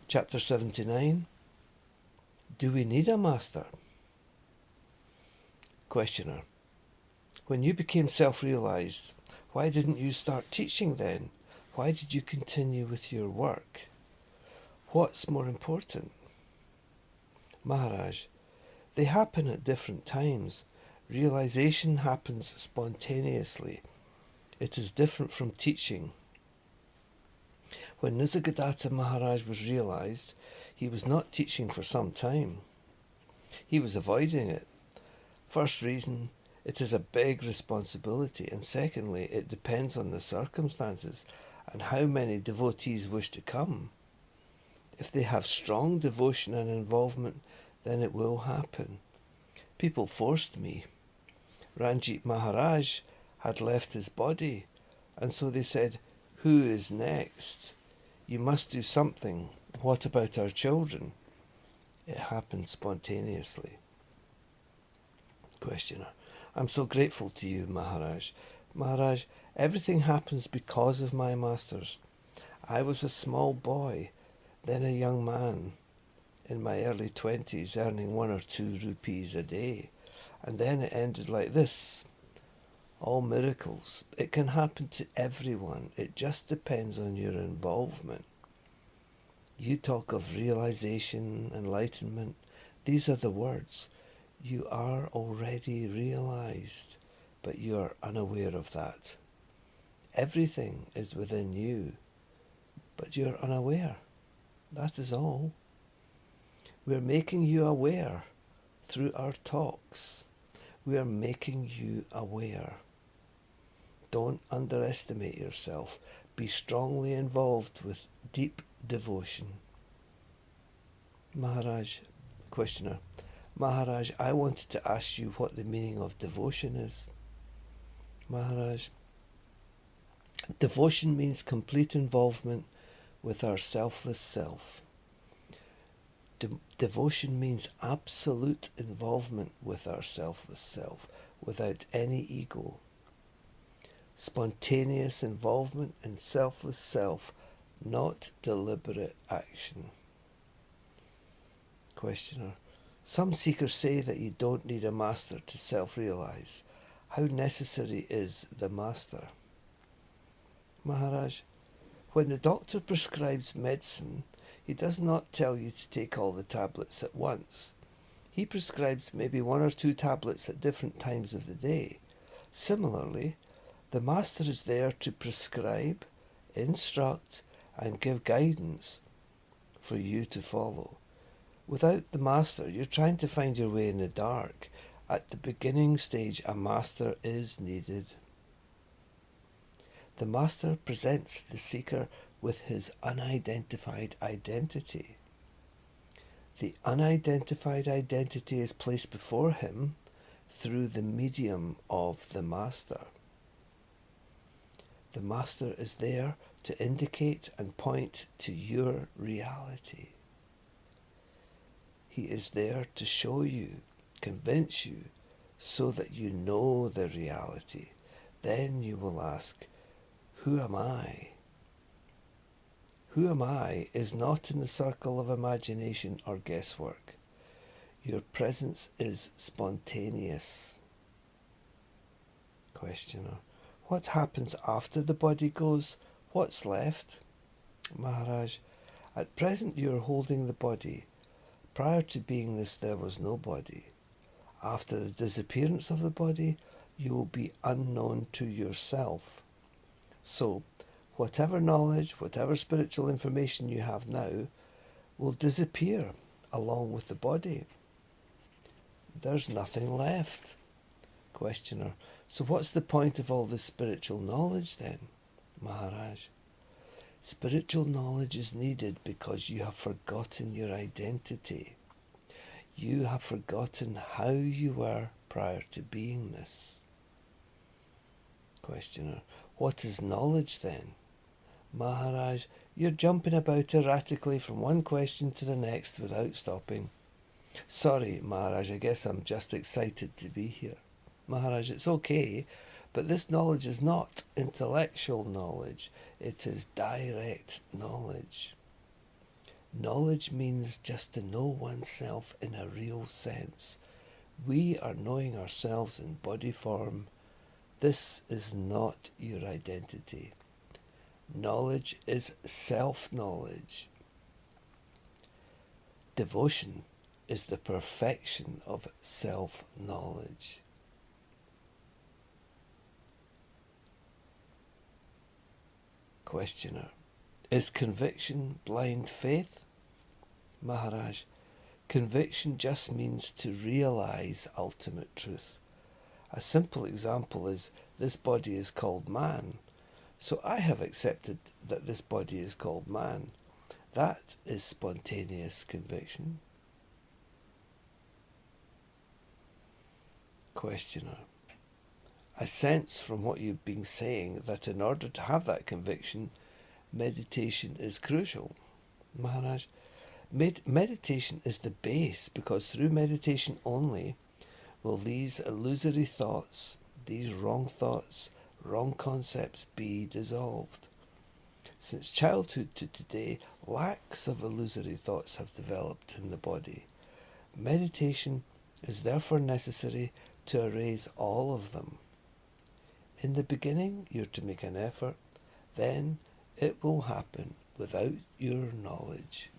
Chapter 79. Do we need a master? Questioner. When you became self-realized, why didn't you start teaching then? Why did you continue with your work? What's more important? Maharaj. They happen at different times. Realization happens spontaneously. It is different from teaching. When Nisargadatta Maharaj was realized, he was not teaching for some time. He was avoiding it. First reason, it is a big responsibility, and secondly, it depends on the circumstances and how many devotees wish to come. If they have strong devotion and involvement, then it will happen. People forced me. Ranjit Maharaj had left his body, and so they said, "Who is next? You must do something. What about our children?" It happened spontaneously. Questioner. I'm so grateful to you, Maharaj. Maharaj, everything happens because of my masters. I was a small boy, then a young man, in my early 20s, earning 1 or 2 rupees a day. And then it ended like this. All miracles. It can happen to everyone. It just depends on your involvement. You talk of realization, enlightenment. These are the words. You are already realized, but you are unaware of that. Everything is within you, but you're unaware. That is all. We're making you aware through our talks. We are making you aware. Don't underestimate yourself. Be strongly involved with deep devotion. Maharaj, questioner. Maharaj, I wanted to ask you what the meaning of devotion is. Maharaj, devotion means complete involvement with our selfless self. Devotion means absolute involvement with our selfless self, without any ego. Spontaneous involvement in selfless self, not deliberate action. Questioner. Some seekers say that you don't need a master to self-realize. How necessary is the master? Maharaj, when the doctor prescribes medicine, he does not tell you to take all the tablets at once. He prescribes maybe 1 or 2 tablets at different times of the day. Similarly, the master is there to prescribe, instruct, and give guidance for you to follow. Without the master, you're trying to find your way in the dark. At the beginning stage, a master is needed. The master presents the seeker with his unidentified identity. The unidentified identity is placed before him through the medium of the master. The master is there to indicate and point to your reality. He is there to show you, convince you, so that you know the reality. Then you will ask, who am I? Who am I is not in the circle of imagination or guesswork. Your presence is spontaneous. Questioner. What happens after the body goes? What's left? Maharaj. At present you are holding the body. Prior to beingness there was no body. After the disappearance of the body, you will be unknown to yourself. So, whatever knowledge, whatever spiritual information you have now, will disappear along with the body. There's nothing left. Questioner. So what's the point of all this spiritual knowledge then? Maharaj. Spiritual knowledge is needed because you have forgotten your identity. You have forgotten how you were prior to beingness. Questioner. What is knowledge then? Maharaj, you're jumping about erratically from one question to the next without stopping. Sorry, Maharaj, I guess I'm just excited to be here. Maharaj, it's okay, but this knowledge is not intellectual knowledge. It is direct knowledge. Knowledge means just to know oneself in a real sense. We are knowing ourselves in body form. This is not your identity. Knowledge is self-knowledge. Devotion is the perfection of self-knowledge. Questioner. Is conviction blind faith? Maharaj. Conviction just means to realize ultimate truth. A simple example is this body is called man. So I have accepted that this body is called man. That is spontaneous conviction. Questioner. I sense from what you've been saying that in order to have that conviction, meditation is crucial. Maharaj, meditation is the base, because through meditation only will these illusory thoughts, these wrong thoughts, wrong concepts be dissolved. Since childhood to today, lakhs of illusory thoughts have developed in the body. Meditation is therefore necessary to erase all of them. In the beginning, you're to make an effort, then it will happen without your knowledge.